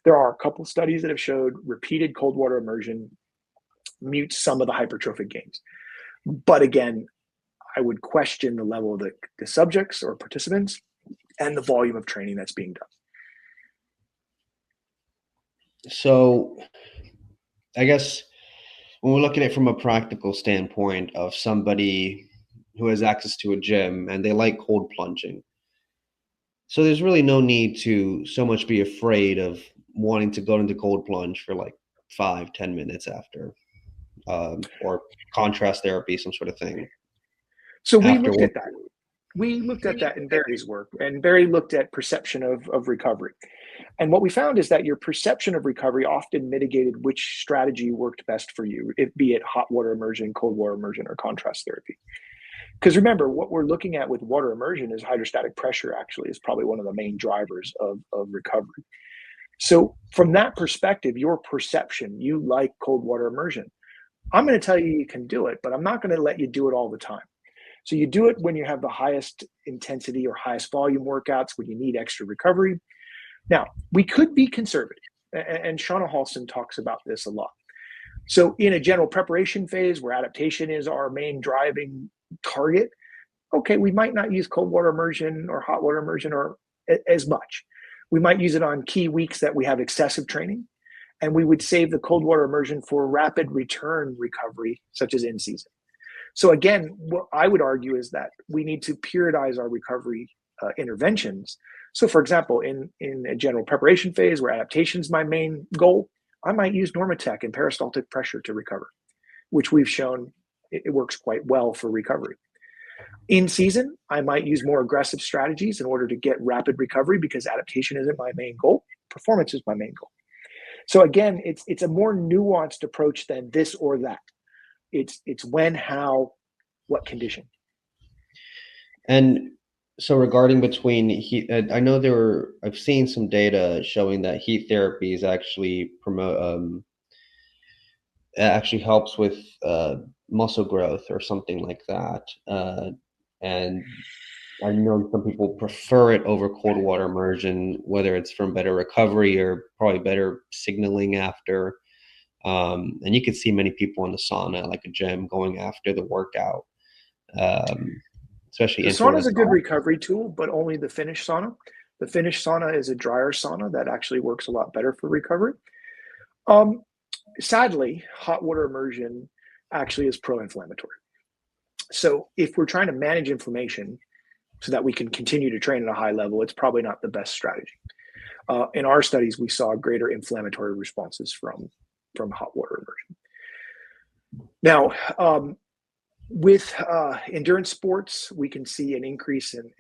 there are a couple of studies that have showed repeated cold water immersion mutes some of the hypertrophic gains. But again, I would question the level of the subjects or participants and the volume of training that's being done. So I guess when we're looking at it from a practical standpoint of somebody who has access to a gym and they like cold plunging, so there's really no need to so much be afraid of wanting to go into cold plunge for like 5-10 minutes after, or contrast therapy, some sort of thing. So we looked at that. We looked at that in Barry's work, and Barry looked at perception of recovery. And what we found is that your perception of recovery often mitigated which strategy worked best for you, be it hot water immersion, cold water immersion, or contrast therapy. Because remember, what we're looking at with water immersion is hydrostatic pressure actually is probably one of the main drivers of recovery. So from that perspective, your perception, you like cold water immersion. I'm going to tell you you can do it, but I'm not going to let you do it all the time. So you do it when you have the highest intensity or highest volume workouts, when you need extra recovery. Now, we could be conservative, and Shauna Halston talks about this a lot. So in a general preparation phase where adaptation is our main driving target, okay, we might not use cold water immersion or hot water immersion or as much. We might use it on key weeks that we have excessive training, and we would save the cold water immersion for rapid return recovery, such as in season. So again, what I would argue is that we need to periodize our recovery interventions. So for example, in a general preparation phase where adaptation is my main goal, I might use Normatec and peristaltic pressure to recover, which we've shown it works quite well for recovery. In season, I might use more aggressive strategies in order to get rapid recovery because adaptation isn't my main goal. Performance is my main goal. So again, it's a more nuanced approach than this or that. It's when, how, what condition. And so regarding between heat, I know I've seen some data showing that heat therapy is actually actually helps with muscle growth or something like that. And I know some people prefer it over cold water immersion, whether it's from better recovery or probably better signaling after. And you can see many people in the sauna, like a gym, going after the workout, especially The entering sauna is the a good sauna. recovery tool, but only the Finnish sauna. The Finnish sauna is a drier sauna that actually works a lot better for recovery. Sadly, hot water immersion actually is pro-inflammatory. So if we're trying to manage inflammation so that we can continue to train at a high level, it's probably not the best strategy. In our studies, we saw greater inflammatory responses from hot water immersion. Now, with endurance sports, we can see an increase in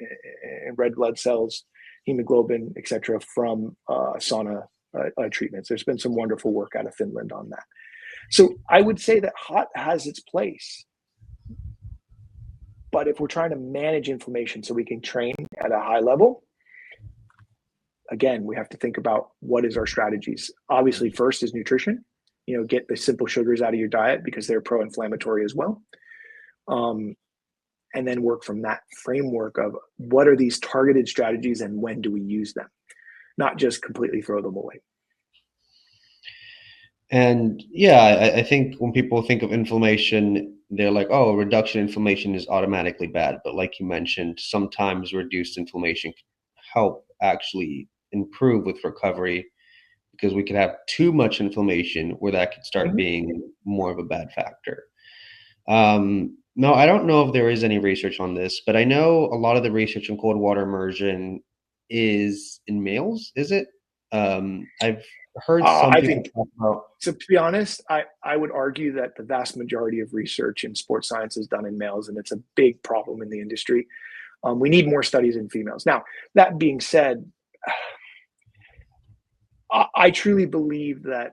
red blood cells, hemoglobin, etc., from sauna treatments. There's been some wonderful work out of Finland on that. So I would say that hot has its place. But if we're trying to manage inflammation so we can train at a high level, again, we have to think about what is our strategies. Obviously, first is nutrition. Get the simple sugars out of your diet because they're pro-inflammatory as well. And then work from that framework of what are these targeted strategies and when do we use them, not just completely throw them away. And yeah, I think when people think of inflammation, they're like, oh, reduction in inflammation is automatically bad. But like you mentioned, sometimes reduced inflammation can help actually improve with recovery because we could have too much inflammation where that could start being more of a bad factor. No, I don't know if there is any research on this, but I know a lot of the research in cold water immersion is in males, is it? I've heard some I people think, talk about. so to be honest, I would argue that the vast majority of research in sports science is done in males, and it's a big problem in the industry. We need more studies in females. Now, that being said, I truly believe that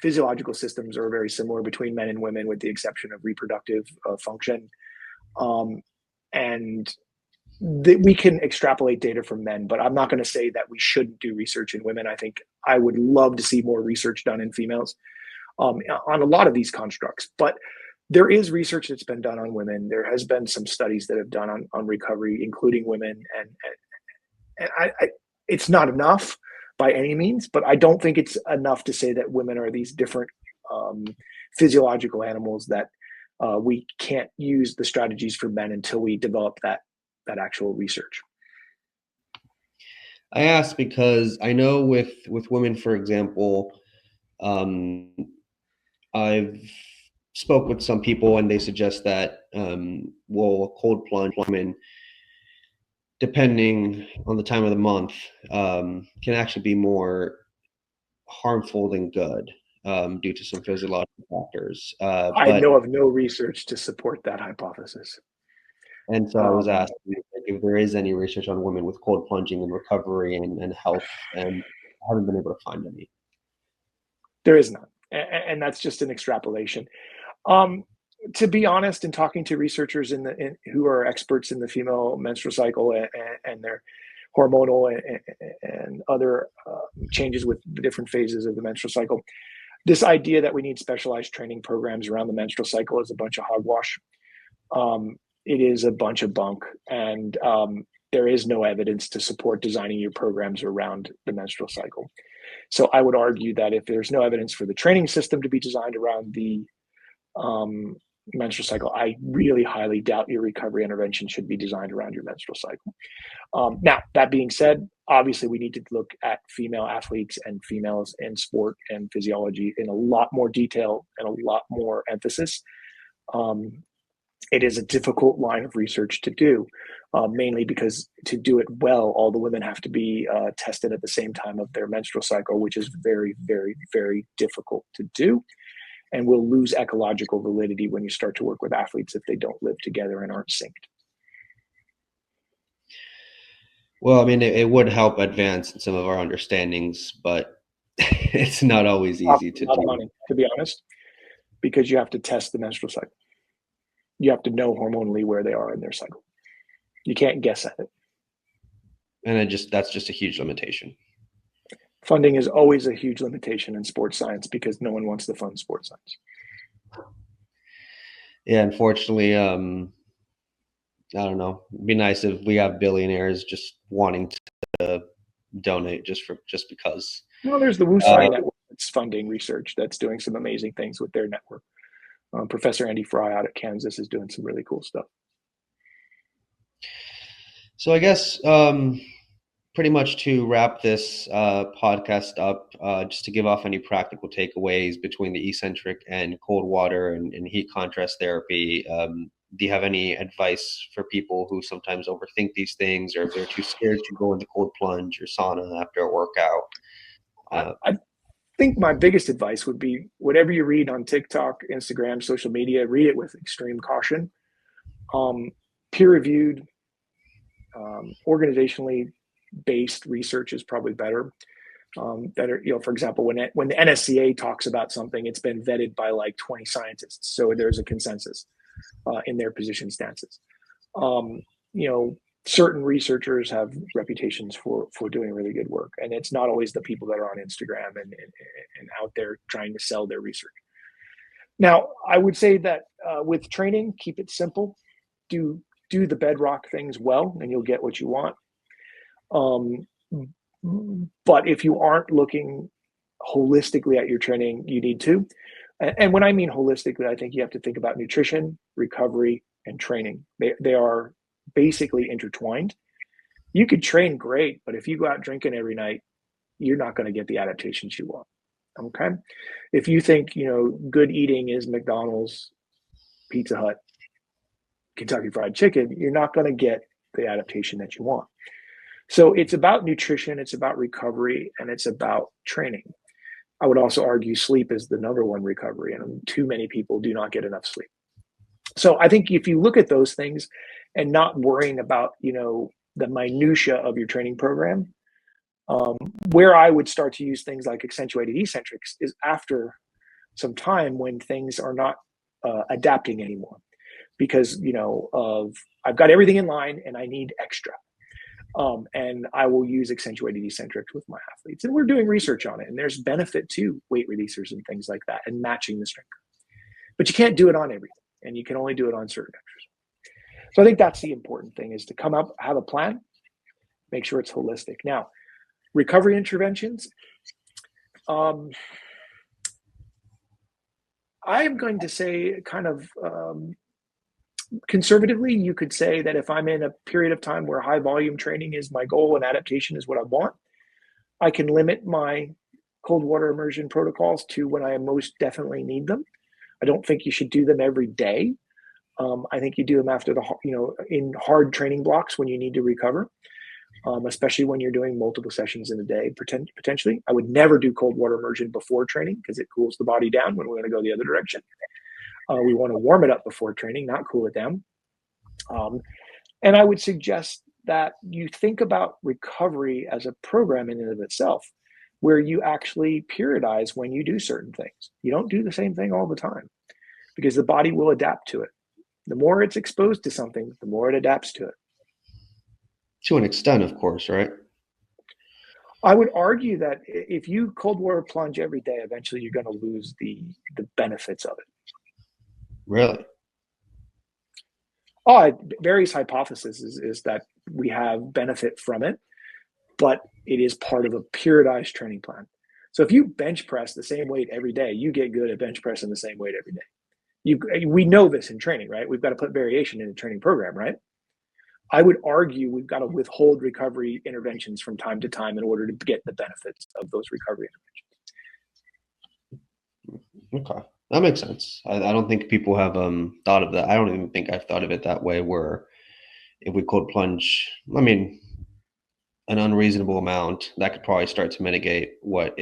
physiological systems are very similar between men and women, with the exception of reproductive function. And we can extrapolate data from men, but I'm not going to say that we shouldn't do research in women. I think I would love to see more research done in females on a lot of these constructs. But there is research that's been done on women. There has been some studies that have done on recovery, including women, and it's not enough by any means, but I don't think it's enough to say that women are these different physiological animals that we can't use the strategies for men until we develop that actual research. I asked because I know with women, for example, I've spoke with some people and they suggest that well, a cold plunge women, depending on the time of the month, can actually be more harmful than good due to some physiological factors. I know of no research to support that hypothesis. And so I was asking if there is any research on women with cold plunging and recovery and health, and I haven't been able to find any. There is none, and that's just an extrapolation. To be honest, in talking to researchers who are experts in the female menstrual cycle and their hormonal and other changes with the different phases of the menstrual cycle, this idea that we need specialized training programs around the menstrual cycle is a bunch of hogwash. It is a bunch of bunk, and there is no evidence to support designing your programs around the menstrual cycle. So I would argue that if there's no evidence for the training system to be designed around the menstrual cycle, I really highly doubt your recovery intervention should be designed around your menstrual cycle. Now, that being said, obviously we need to look at female athletes and females in sport and physiology in a lot more detail and a lot more emphasis. It is a difficult line of research to do, mainly because to do it well, all the women have to be tested at the same time of their menstrual cycle, which is very, very, very difficult to do, and will lose ecological validity when you start to work with athletes if they don't live together and aren't synced. Well, I mean, it would help advance some of our understandings, but it's not always easy to A lot of do. money, to be honest, because you have to test the menstrual cycle. You have to know hormonally where they are in their cycle. You can't guess at it. And that's just a huge limitation. Funding is always a huge limitation in sports science because no one wants to fund sports science. Yeah, unfortunately, I don't know. It'd be nice if we have billionaires just wanting to donate just because. Well, there's the WuSci network that's funding research, that's doing some amazing things with their network. Professor Andy Fry out at Kansas is doing some really cool stuff. So I guess pretty much to wrap this podcast up, just to give off any practical takeaways between the eccentric and cold water and heat contrast therapy. Do you have any advice for people who sometimes overthink these things, or if they're too scared to go into cold plunge or sauna after a workout? I think my biggest advice would be whatever you read on TikTok, Instagram, social media, read it with extreme caution. Peer-reviewed, organizationally based research is probably better. Better, for example, when the NSCA talks about something, it's been vetted by like 20 scientists, so there's a consensus in their position stances. Certain researchers have reputations for doing really good work, and it's not always the people that are on Instagram and out there trying to sell their research. Now, I would say that with training, keep it simple. Do the bedrock things well, and you'll get what you want. But if you aren't looking holistically at your training, you need to. And when I mean holistically, I think you have to think about nutrition, recovery, and training. They are basically intertwined. You could train great, but if you go out drinking every night, you're not going to get the adaptations you want. Okay. If you think, good eating is McDonald's, Pizza Hut, Kentucky Fried Chicken, you're not going to get the adaptation that you want. So it's about nutrition, it's about recovery, and it's about training. I would also argue sleep is the number one recovery, and too many people do not get enough sleep. So I think if you look at those things and not worrying about, the minutia of your training program, where I would start to use things like accentuated eccentrics is after some time when things are not adapting anymore, because I've got everything in line and I need extra. And I will use accentuated eccentrics with my athletes, and we're doing research on it, and there's benefit to weight releasers and things like that and matching the strength, but you can't do it on everything, and you can only do it on certain exercises. So I think that's the important thing, is to come up, have a plan, make sure it's holistic. Now, recovery interventions, I am going to say kind of conservatively, you could say that if I'm in a period of time where high volume training is my goal and adaptation is what I want, I can limit my cold water immersion protocols to when I most definitely need them. I don't think you should do them every day. I think you do them after in hard training blocks when you need to recover, especially when you're doing multiple sessions in a day, potentially. I would never do cold water immersion before training because it cools the body down when we're going to go the other direction. We want to warm it up before training, not cool it down. And I would suggest that you think about recovery as a program in and of itself, where you actually periodize when you do certain things. You don't do the same thing all the time because the body will adapt to it. The more it's exposed to something, the more it adapts to it. To an extent, of course, right? I would argue that if you cold water plunge every day, eventually you're going to lose the benefits of it. Really? Various hypotheses is that we have benefit from it, but it is part of a periodized training plan. So if you bench press the same weight every day, you get good at bench pressing the same weight every day. We know this in training, right? We've got to put variation in a training program, right? I would argue we've got to withhold recovery interventions from time to time in order to get the benefits of those recovery interventions. Okay. That makes sense. I don't think people have thought of that. I don't even think I've thought of it that way. Where if we cold plunge, I mean, an unreasonable amount, that could probably start to mitigate what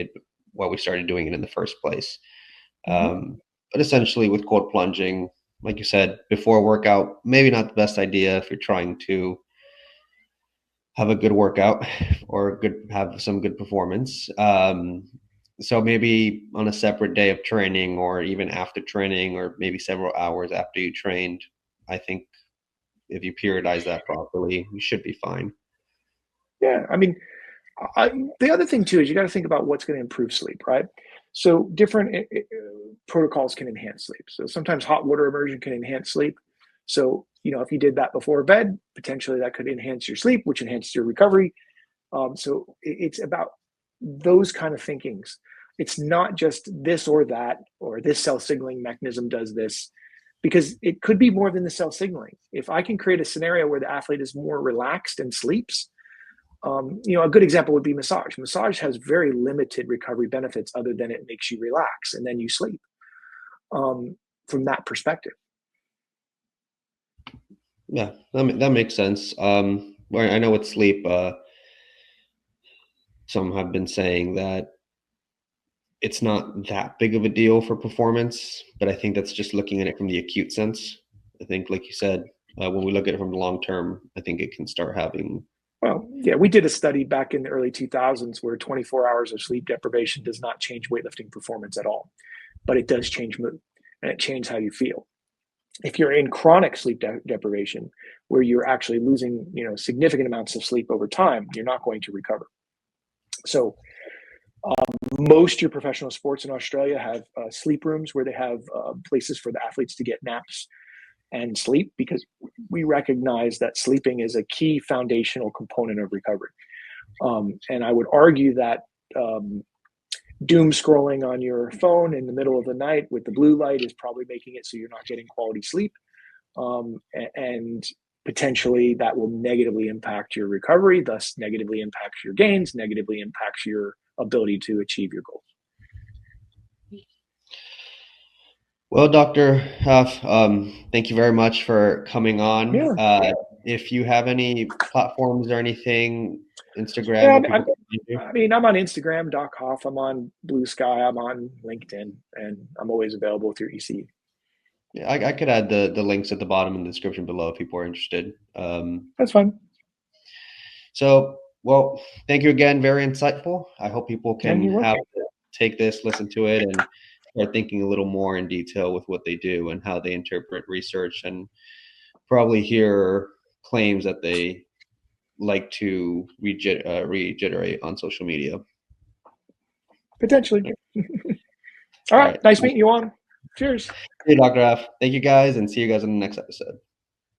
we started doing it in the first place. Mhm. But essentially, with cold plunging, like you said, before a workout, maybe not the best idea if you're trying to have a good workout or have some good performance. So maybe on a separate day of training, or even after training, or maybe several hours after you trained, I think if you periodize that properly, you should be fine. Yeah, I mean, the other thing too is you got to think about what's going to improve sleep, right? So different protocols can enhance sleep. So sometimes hot water immersion can enhance sleep. So if you did that before bed, potentially that could enhance your sleep, which enhances your recovery. So it's about those kind of thinkings. It's not just this or that, or this cell signaling mechanism does this, because it could be more than the cell signaling. If I can create a scenario where the athlete is more relaxed and sleeps, a good example would be massage. Massage has very limited recovery benefits other than it makes you relax and then you sleep, from that perspective. Yeah, that makes sense. Well, I know with sleep, some have been saying that it's not that big of a deal for performance, but I think that's just looking at it from the acute sense. I think, like you said, when we look at it from the long term, I think it can start having. Well, yeah, we did a study back in the early 2000s where 24 hours of sleep deprivation does not change weightlifting performance at all, but it does change mood and it changes how you feel. If you're in chronic sleep deprivation, where you're actually losing, significant amounts of sleep over time, you're not going to recover. So most of your professional sports in Australia have sleep rooms where they have places for the athletes to get naps and sleep, because we recognize that sleeping is a key foundational component of recovery. And I would argue that doom scrolling on your phone in the middle of the night with the blue light is probably making it so you're not getting quality sleep. And potentially that will negatively impact your recovery, thus negatively impacts your gains, negatively impacts your ability to achieve your goals. Well, Dr. Huff, thank you very much for coming on. Yeah. If you have any platforms or anything, Instagram, Yeah, where people can find you. I mean, I'm on Instagram, Doc Hoff. I'm on Blue Sky. I'm on LinkedIn, and I'm always available through EC. Yeah, I could add the links at the bottom in the description below if people are interested. That's fine. So, well, thank you again. Very insightful. I hope people Yeah, can you're welcome. take this, listen to it, and start thinking a little more in detail with what they do and how they interpret research, and probably hear claims that they like to reiterate on social media. Potentially. All All right. right. Nice meeting you on. Cheers. Hey, Dr. F. Thank you guys, and see you guys in the next episode.